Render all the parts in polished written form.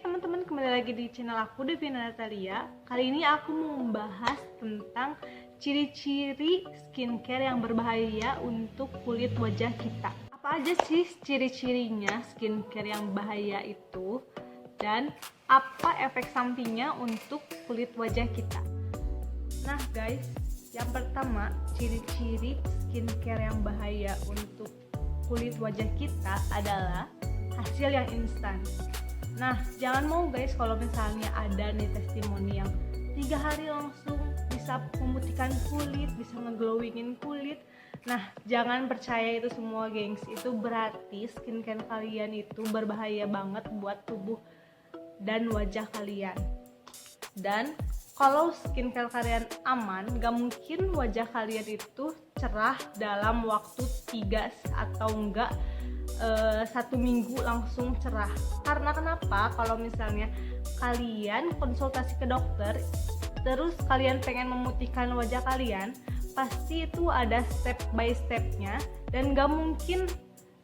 Teman-teman, kembali lagi di channel aku, Devina Natalia. Kali ini aku mau membahas tentang ciri-ciri skincare yang berbahaya untuk kulit wajah kita. Apa aja sih ciri-cirinya skincare yang bahaya itu, dan apa efek sampingnya untuk kulit wajah kita? Nah guys, yang pertama, ciri-ciri skincare yang bahaya untuk kulit wajah kita adalah hasil yang instan. Nah, jangan mau guys kalau misalnya ada nih testimoni yang 3 hari langsung bisa memutihkan kulit, bisa ngeglowingin kulit. Nah, jangan percaya itu semua gengs. Itu berarti skincare kalian itu berbahaya banget buat tubuh dan wajah kalian. Dan kalau skincare kalian aman, gak mungkin wajah kalian itu cerah dalam waktu 3 atau enggak 1 minggu langsung cerah. Karena kenapa? Kalau misalnya kalian konsultasi ke dokter, terus kalian pengen memutihkan wajah kalian, pasti itu ada step by stepnya, dan gak mungkin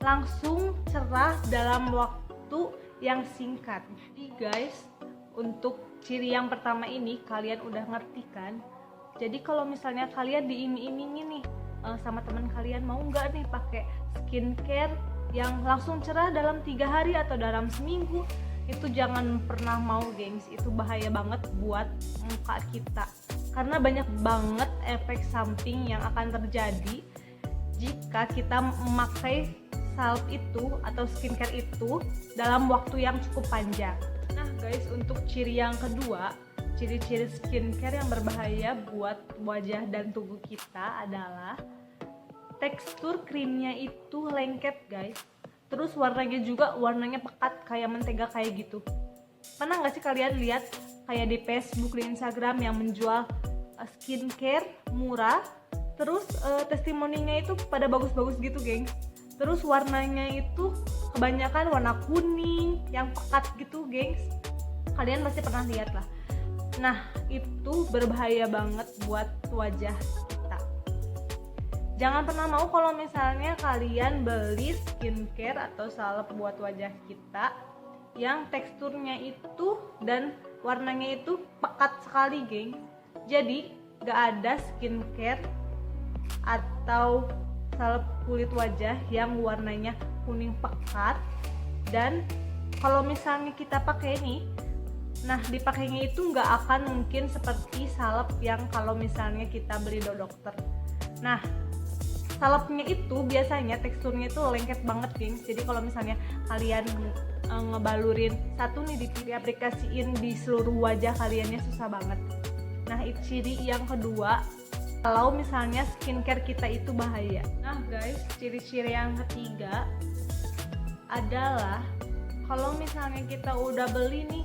langsung cerah dalam waktu yang singkat. Jadi guys, untuk ciri yang pertama ini kalian udah ngerti kan? Jadi kalau misalnya kalian diiming-imingin nih sama teman kalian, mau nggak nih pakai skincare yang langsung cerah dalam 3 hari atau dalam seminggu, itu jangan pernah mau gengs. Itu bahaya banget buat muka kita, karena banyak banget efek samping yang akan terjadi jika kita memakai salep itu atau skincare itu dalam waktu yang cukup panjang. Nah guys, untuk ciri yang kedua, ciri-ciri skincare yang berbahaya buat wajah dan tubuh kita adalah tekstur krimnya itu lengket guys. Terus warnanya juga warnanya pekat kayak mentega kayak gitu. Pernah nggak sih kalian lihat kayak di Facebook, di Instagram yang menjual skincare murah, terus testimoninya itu pada bagus-bagus gitu geng. Terus warnanya itu kebanyakan warna kuning yang pekat gitu gengs. Kalian pasti pernah lihat lah. Nah itu berbahaya banget buat wajah kita. Jangan pernah mau kalau misalnya kalian beli skincare atau salep buat wajah kita yang teksturnya itu dan warnanya itu pekat sekali geng. Jadi gak ada skincare atau salep kulit wajah yang warnanya kuning pekat, dan kalau misalnya kita pakai ini, nah dipakainya itu nggak akan mungkin seperti salep yang kalau misalnya kita beli do dokter. Nah salepnya itu biasanya teksturnya itu lengket banget geng. Jadi kalau misalnya kalian ngebalurin satu nih, diaplikasiin di seluruh wajah kaliannya susah banget. Nah itu ciri yang kedua kalau misalnya skincare kita itu bahaya. Nah guys, ciri-ciri yang ketiga adalah kalau misalnya kita udah beli nih,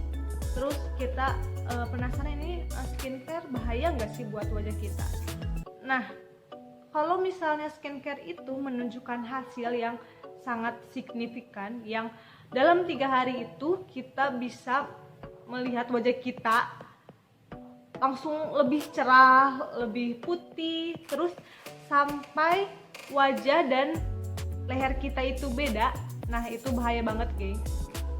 terus kita penasaran ini skincare bahaya nggak sih buat wajah kita. Nah kalau misalnya skincare itu menunjukkan hasil yang sangat signifikan, yang dalam 3 hari itu kita bisa melihat wajah kita langsung lebih cerah, lebih putih, terus sampai wajah dan leher kita itu beda. Nah itu bahaya banget guys.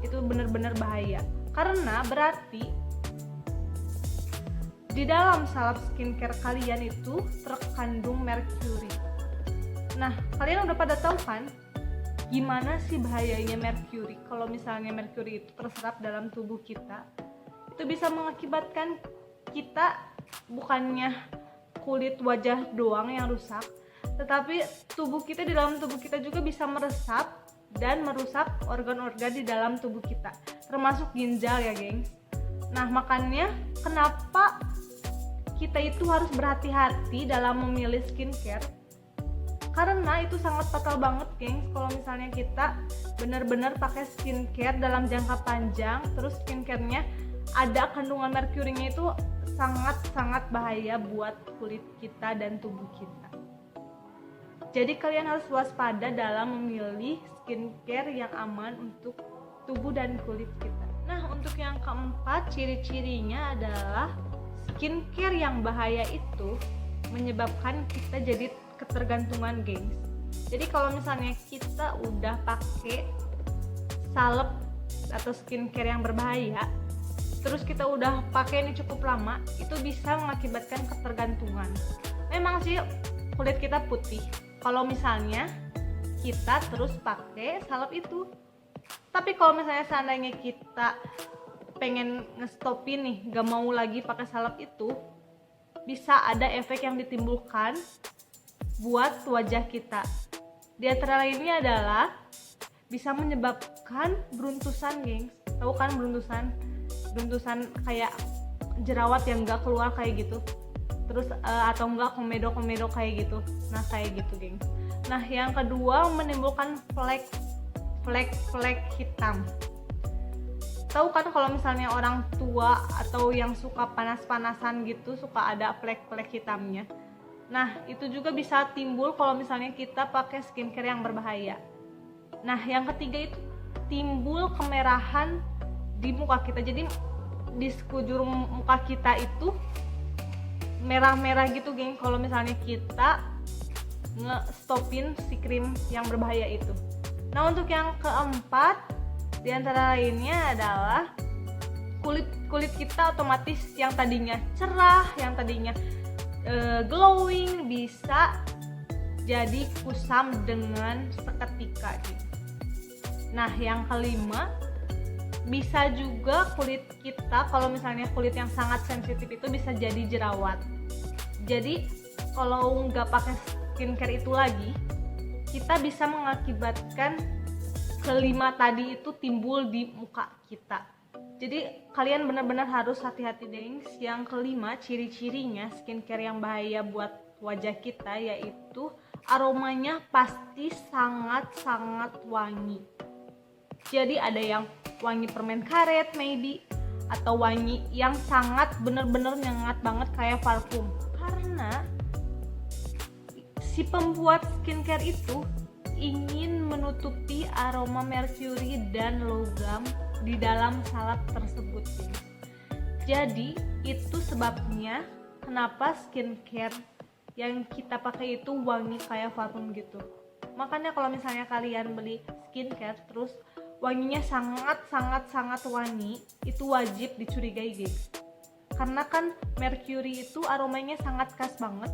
Itu bener-bener bahaya, karena berarti di dalam salep skincare kalian itu terkandung merkuri. Nah kalian udah pada tahu kan gimana sih bahayanya merkuri? Kalau misalnya merkuri itu terserap dalam tubuh kita, itu bisa mengakibatkan kita bukannya kulit wajah doang yang rusak, tetapi tubuh kita, di dalam tubuh kita juga bisa meresap dan merusak organ-organ di dalam tubuh kita, termasuk ginjal ya gengs. Nah makanya kenapa kita itu harus berhati-hati dalam memilih skincare, karena itu sangat fatal banget gengs kalau misalnya kita benar-benar pakai skincare dalam jangka panjang, terus skincarenya ada kandungan merkurinya, itu sangat-sangat bahaya buat kulit kita dan tubuh kita. Jadi kalian harus waspada dalam memilih skincare yang aman untuk tubuh dan kulit kita. Nah untuk yang keempat, ciri-cirinya adalah skincare yang bahaya itu menyebabkan kita jadi ketergantungan gengs. Jadi kalau misalnya kita udah pakai salep atau skincare yang berbahaya, terus kita udah pakai ini cukup lama, itu bisa mengakibatkan ketergantungan. Memang sih kulit kita putih kalau misalnya kita terus pakai salep itu. Tapi kalau misalnya seandainya kita pengen ngestopin nih, gak mau lagi pakai salep itu, bisa ada efek yang ditimbulkan buat wajah kita. Di antara lainnya adalah bisa menyebabkan beruntusan, gengs. Tahu kan beruntusan? Beruntusan kayak jerawat yang gak keluar kayak gitu. Terus atau enggak komedo kayak gitu. Nah, kayak gitu, gengs. Nah, yang kedua menimbulkan flek hitam. Tahu kan kalau misalnya orang tua atau yang suka panas-panasan gitu, suka ada flek-flek hitamnya. Nah, itu juga bisa timbul kalau misalnya kita pakai skincare yang berbahaya. Nah, yang ketiga itu timbul kemerahan di muka kita. Jadi di sekujur muka kita itu merah-merah gitu, geng, kalau misalnya kita nge-stopin si krim yang berbahaya itu. Nah, untuk yang keempat di antara lainnya adalah kulit kita otomatis yang tadinya cerah, yang tadinya glowing, bisa jadi kusam dengan seketika gitu. Nah, yang kelima, bisa juga kulit kita, kalau misalnya kulit yang sangat sensitif itu bisa jadi jerawat. Jadi kalau nggak pakai skincare itu lagi, kita bisa mengakibatkan kelima tadi itu timbul di muka kita. Jadi kalian benar-benar harus hati-hati, gengs. Yang kelima, ciri-cirinya skincare yang bahaya buat wajah kita yaitu aromanya pasti sangat-sangat wangi. Jadi ada yang wangi permen karet maybe, atau wangi yang sangat benar-benar nyengat banget kayak parfum. Karena si pembuat skincare itu ingin menutupi aroma merkuri dan logam di dalam salep tersebut. Jadi itu sebabnya kenapa skincare yang kita pakai itu wangi kayak parfum gitu. Makanya kalau misalnya kalian beli skincare terus wanginya sangat wangi, itu wajib dicurigai, guys. Karena kan merkuri itu aromanya sangat khas banget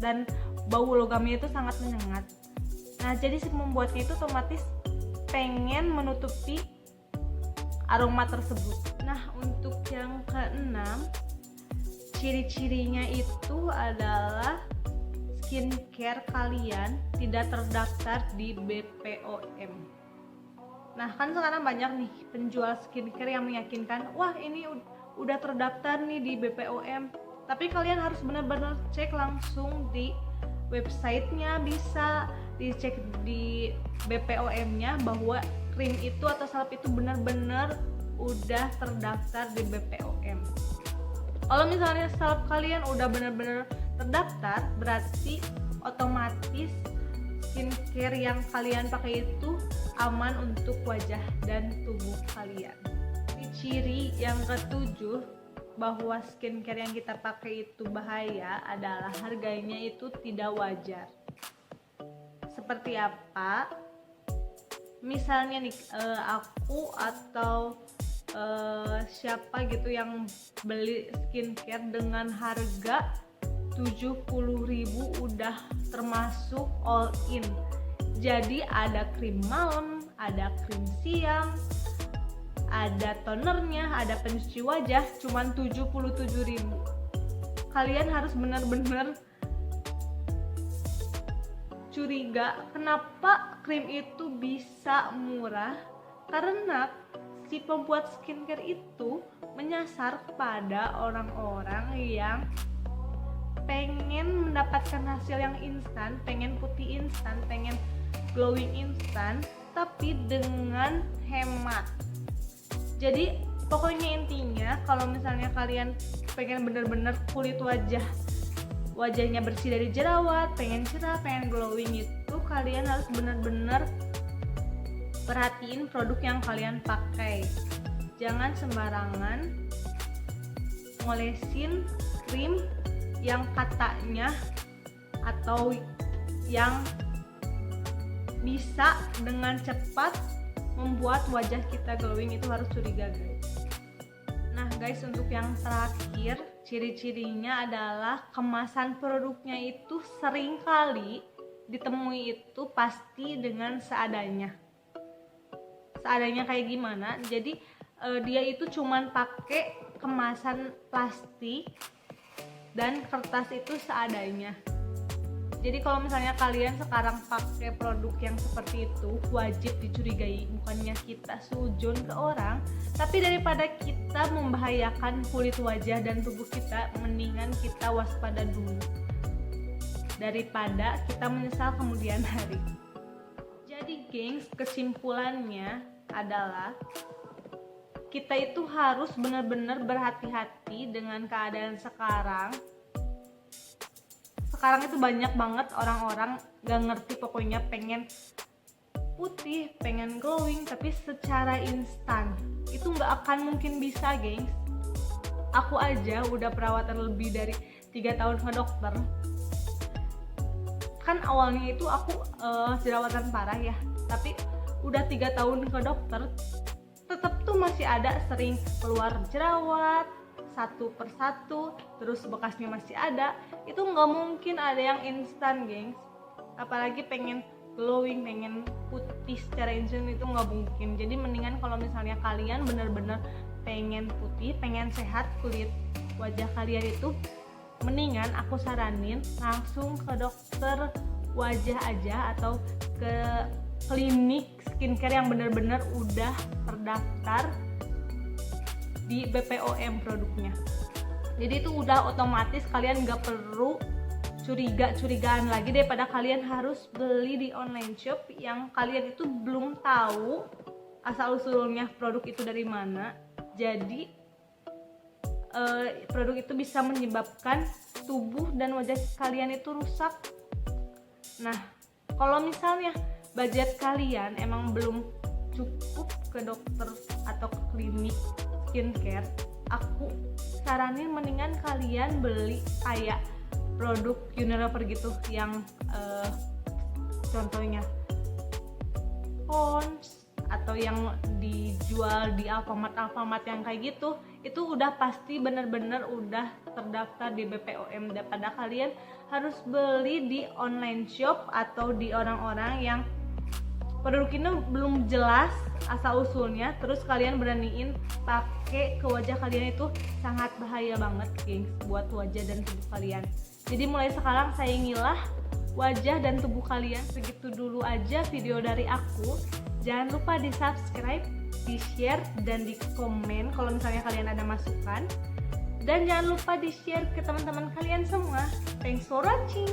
dan bau logamnya itu sangat menyengat. Nah, jadi si pembuatnya itu otomatis pengen menutupi aroma tersebut. Nah, untuk yang keenam, ciri-cirinya itu adalah skincare kalian tidak terdaftar di BPOM. Nah, kan sekarang banyak nih penjual skincare yang meyakinkan, wah ini udah terdaftar nih di BPOM. Tapi kalian harus benar-benar cek langsung di websitenya, bisa dicek di BPOM-nya bahwa krim itu atau salep itu benar-benar udah terdaftar di BPOM. Kalau misalnya salep kalian udah benar-benar terdaftar, berarti otomatis skincare yang kalian pakai itu aman untuk wajah dan tubuh kalian. Ciri yang ketujuh bahwa skincare yang kita pakai itu bahaya adalah harganya itu tidak wajar. Seperti apa? Misalnya nih aku atau siapa gitu yang beli skincare dengan harga 70.000 udah termasuk all in. Jadi ada krim malam, ada krim siang, ada tonernya, ada pencuci wajah, cuman 77.000. Kalian harus benar-benar curiga kenapa krim itu bisa murah, karena si pembuat skincare itu menyasar pada orang-orang yang pengen mendapatkan hasil yang instan, pengen putih instan, pengen glowing instan, tapi dengan hemat. Jadi pokoknya intinya kalau misalnya kalian pengen bener-bener kulit wajahnya bersih dari jerawat, pengen cerah, pengen glowing, itu kalian harus bener-bener perhatiin produk yang kalian pakai. Jangan sembarangan ngolesin krim yang katanya atau yang bisa dengan cepat membuat wajah kita glowing, itu harus curiga guys. Nah guys, untuk yang terakhir, ciri-cirinya adalah kemasan produknya itu seringkali ditemui itu pasti dengan seadanya. Seadanya kayak gimana? Jadi dia itu cuman pakai kemasan plastik dan kertas itu seadanya. Jadi kalau misalnya kalian sekarang pakai produk yang seperti itu, wajib dicurigai. Bukannya kita sujon ke orang, tapi daripada kita membahayakan kulit wajah dan tubuh kita, mendingan kita waspada dulu daripada kita menyesal kemudian hari. Jadi gengs, kesimpulannya adalah kita itu harus benar-benar berhati-hati dengan keadaan sekarang. Sekarang itu banyak banget orang-orang gak ngerti, pokoknya pengen putih, pengen glowing, tapi secara instan itu gak akan mungkin bisa gengs. Aku aja udah perawatan lebih dari 3 tahun ke dokter. Kan awalnya itu aku jerawatan parah ya, tapi udah 3 tahun ke dokter tetap tuh masih ada sering keluar jerawat satu persatu, terus bekasnya masih ada. Itu nggak mungkin ada yang instan gengs, apalagi pengen glowing, pengen putih secara instan, itu nggak mungkin. Jadi mendingan kalau misalnya kalian bener-bener pengen putih, pengen sehat kulit wajah kalian itu, mendingan aku saranin langsung ke dokter wajah aja atau ke klinik skincare yang bener-bener udah terdaftar di BPOM produknya. Jadi itu udah otomatis kalian nggak perlu curigaan lagi daripada kalian harus beli di online shop yang kalian itu belum tahu asal usulnya produk itu dari mana. Jadi produk itu bisa menyebabkan tubuh dan wajah kalian itu rusak. Nah, kalau misalnya budget kalian emang belum cukup ke dokter atau ke klinik skincare, aku saranin mendingan kalian beli kayak produk Unilever gitu yang contohnya Pond's atau yang dijual di Alfamart yang kayak gitu. Itu udah pasti bener-bener udah terdaftar di BPOM, daripada kalian harus beli di online shop atau di orang-orang yang produk ini belum jelas asal usulnya, terus kalian beraniin pakai ke wajah kalian, itu sangat bahaya banget gengs buat wajah dan tubuh kalian. Jadi mulai sekarang sayangilah wajah dan tubuh kalian. Segitu dulu aja video dari aku. Jangan lupa di subscribe, di share, dan di komen kalau misalnya kalian ada masukan. Dan jangan lupa di share ke teman-teman kalian semua. Thanks for watching.